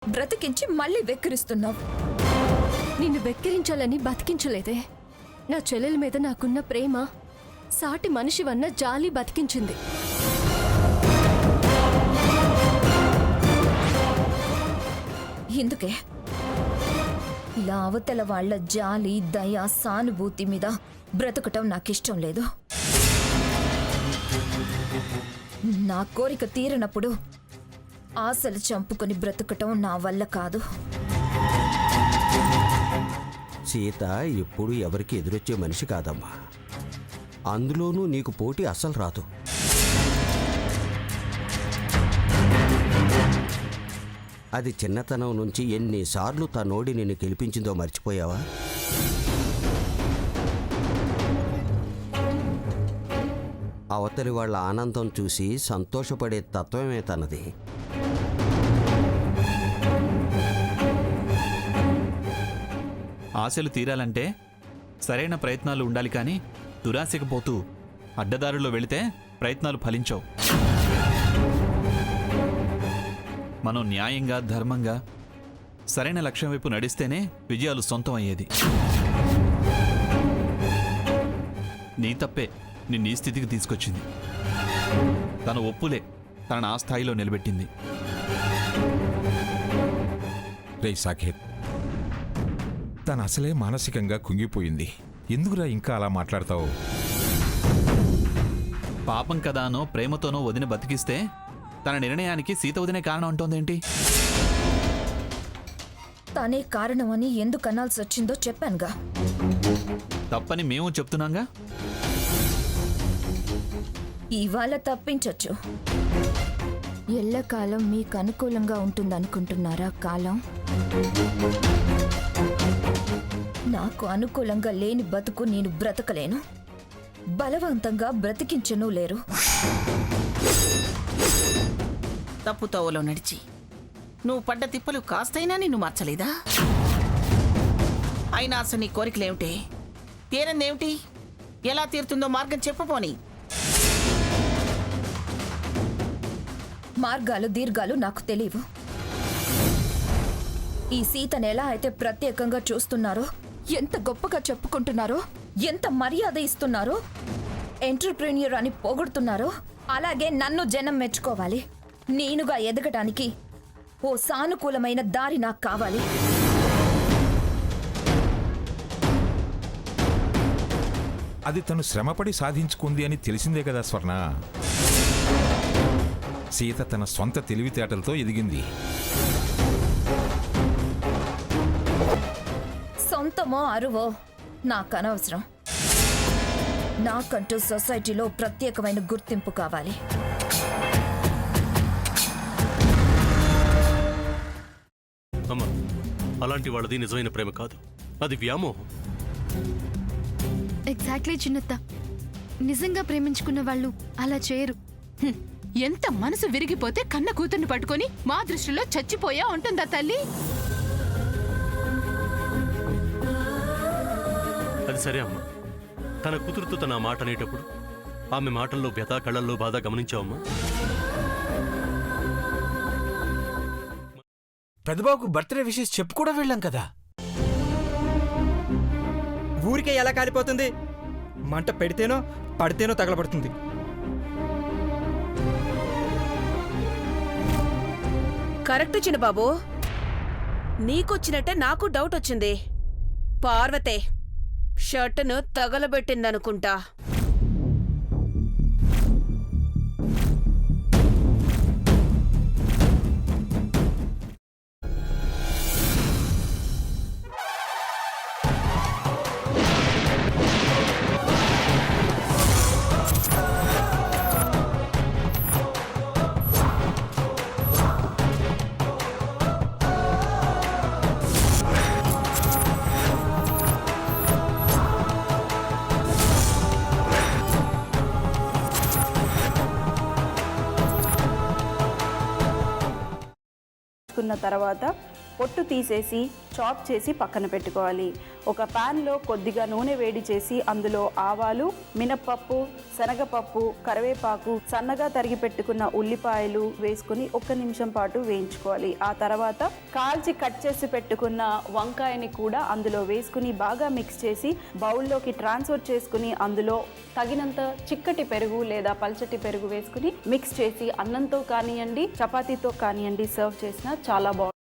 బ్రతికించి మళ్ళీ వెక్కిరిస్తున్నావు. నిన్ను వెక్కిరించాలని బతికించలేదే. నా చెల్లెల మీద నాకున్న ప్రేమ, సాటి మనిషివన్న జాలి బతికించింది. ఇందుకే ఇలా అవతల వాళ్ల జాలి, దయ, సానుభూతి మీద బ్రతకటం నాకిష్టం లేదు. నా కోరిక తీరనప్పుడు ఆశలు చంపుకొని బ్రతకటం నా వల్ల కాదు. సీత ఎప్పుడు ఎవరికి ఎదురొచ్చే మనిషి కాదమ్మా. అందులోనూ నీకు పోటీ అస్సలు రాదు. అది చిన్నతనం నుంచి ఎన్నిసార్లు తనోడి నిన్ను గెలిపించిందో మర్చిపోయావా? అవతలి వాళ్ళ ఆనందం చూసి సంతోషపడే తత్వమే తనది. ఆశలు తీరాలంటే సరైన ప్రయత్నాలు ఉండాలి, కానీ దురాశకు పోతూ అడ్డదారుల్లో వెళితే ప్రయత్నాలు ఫలించవు. మనం న్యాయంగా, ధర్మంగా సరైన లక్ష్యం వైపు నడిస్తేనే విజయాలు సొంతం అయ్యేది. నీ తప్పే నిన్ను ఈ స్థితికి తీసుకొచ్చింది. తన ఒప్పులే తనను ఆ స్థాయిలో నిలబెట్టింది. రే సాకేత్, తను అసలే మానసికంగా కుంగిపోయింది. ఎందుకురా ఇంకా అలా మాట్లాడతావు? పాపం కదానో ప్రేమతోనో వదిన బతికిస్తే తన నిర్ణయానికి సీత వదినే కారణం అంటోందేంటి? తనే కారణమని ఎందుకు అనాల్సి వచ్చిందో చెప్పానుగా. తప్పని మేము చెప్తున్నాంగా. ఇవాళ తప్పించొచ్చు. ఎల్లకాలం మీకు అనుకూలంగా ఉంటుందనుకుంటున్నారా కాలం? నాకు అనుకూలంగా లేని బతుకు నేను బ్రతకలేను. బలవంతంగా బ్రతికించను లేరు. తప్పుతోవలో నడిచి నువ్వు పడ్డ తిప్పలు కాస్తైనా నిన్ను మార్చలేదా? అయినా అసలు నీ కోరికలేమిటి? తీరందేమిటి? ఎలా తీరుతుందో మార్గం చెప్పపోని. మార్గాలు దీర్ఘాలు నాకు తెలియవు. ఈ సీతను ఎలా అయితే ప్రత్యేకంగా చూస్తున్నారో, ఎంత గొప్పగా చెప్పుకుంటున్నారో, ఎంత మర్యాద ఇస్తున్నారో, ఎంటర్‌ప్రెన్యూర్ అని పొగుడుతున్నారో, అలాగే నన్ను జనం మెచ్చుకోవాలి. నేనుగా ఎదగటానికి ఓ సానుకూలమైన దారి నాకు కావాలి. అది తను శ్రమపడి సాధించుకుంది అని తెలిసిందే కదా స్వర్ణ. సీత తన సొంత తెలివితేటలతో ఎదిగింది. సొంతమో అరువో నాకు అనవసరం. నాకంటూ సొసైటీలో ప్రత్యేకమైన గుర్తింపు కావాలి. అమ్మా, అలాంటి వాళ్ళది నిజమైన ప్రేమ కాదు, అది వ్యామోహం. ఎగ్జాక్ట్లీ చిన్నత్త. నిజంగా ప్రేమించుకున్న వాళ్ళు అలా చేయరు. ఎంత మనసు విరిగిపోతే కన్న కూతుర్ని పట్టుకొని మా దృష్టిలో చచ్చిపోయా ఉంటుందా తల్లి? అది సరే అమ్మా, తన కూతురుతో తన మాట అనేటప్పుడు ఆమె మాటల్లో వ్యథ, కళ్ళల్లో బాధ గమనించావమ్మా? పెద్దబాబుకు బర్త్డే విషెస్ చెప్పు కూడా వెళ్ళాం కదా. ఊరికే ఎలా కాలిపోతుంది? మంట పెడితేనో పడితేనో తగలబడుతుంది. కరెక్ట్ చిన్నబాబు, నీకొచ్చినట్టే నాకు డౌట్ వచ్చింది. పార్వతే షర్టును తగలబెట్టిందనుకుంటా. తర్వాత పొట్టు తీసేసి చాప్ చేసి పక్కన పెట్టుకోవాలి. ఒక ప్యాన్లో కొద్దిగా నూనె వేడి చేసి అందులో ఆవాలు, మినప్పప్పు, శనగపప్పు, కరివేపాకు, సన్నగా తరిగి పెట్టుకున్న ఉల్లిపాయలు వేసుకుని 1 నిమిషం పాటు వేయించుకోవాలి. ఆ తర్వాత కాల్చి కట్ చేసి పెట్టుకున్న వంకాయని కూడా అందులో వేసుకుని బాగా మిక్స్ చేసి బౌల్లోకి ట్రాన్స్ఫర్ చేసుకుని అందులో తగినంత చిక్కటి పెరుగు లేదా పల్చటి పెరుగు వేసుకుని మిక్స్ చేసి అన్నంతో కానివ్వండి, చపాతీతో కానివ్వండి సర్వ్ చేసినా చాలా బాగుంటుంది.